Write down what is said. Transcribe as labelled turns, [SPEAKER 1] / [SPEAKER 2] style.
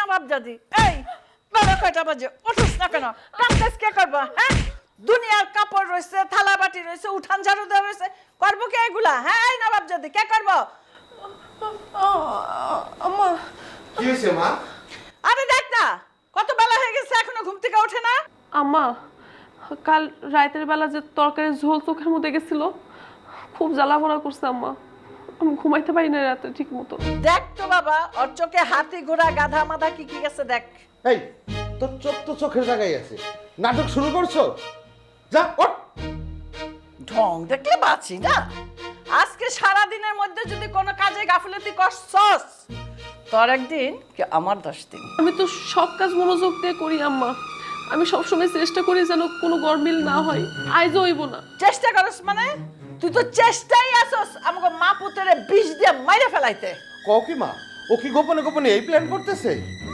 [SPEAKER 1] নবাবজাদি এই বেলা কয়টা বাজে উঠোস না কেন? কাম কাজ কে করবা? হ্যাঁ, দুনিয়ার কাপড় রয়েছে, থালা বাটি রয়েছে, উঠান ঝাড়ু দেওয়া রয়েছে, করবো কে এগুলা? হ্যাঁ, এই নবাবজাদি কে করবো?
[SPEAKER 2] আম্মা
[SPEAKER 3] কি হয়েছে মা?
[SPEAKER 1] আরে দেখ না, কত বেলা হয়ে গেছে এখনো ঘুম থেকে ওঠে না।
[SPEAKER 2] আম্মা কাল রাতের বেলা যে তরকারির ঝোল চোখের মধ্যে গেছিল খুব জ্বালা পোড়া করছে আম্মা। আমি ঘুমাইতে পারি না রাতে ঠিক মতো।
[SPEAKER 1] দেখ তো বাবা, ওর চোখে হাতি ঘোড়া গাধা মাধা কি কি গেছে দেখ।
[SPEAKER 3] এই তোর চোখ তো চোখের জায়গায় আছে, নাটক শুরু করছো? যা ওঠ।
[SPEAKER 1] ঢং দেখলে বাঁচি না। আজকে সারা দিনের মধ্যে যদি কোনো কাজে গাফিলতি করছস, তোর একদিন কি আমার 10 দিন।
[SPEAKER 2] আমি তো সব কাজ মনোযোগ দিয়ে করি আম্মা। আমি সবসময় চেষ্টা করি যেন কোনো গরমিল না হয়, আইজও হইব না।
[SPEAKER 1] চেষ্টা করস মানে? তুই তো চেষ্টাই আসস আমাকে মা পুত্রে বিষ দিয়ে মাইরে ফেলাইতে।
[SPEAKER 3] কও কি মা, ও কি গোপনে গোপনে এই প্ল্যান করতেছে?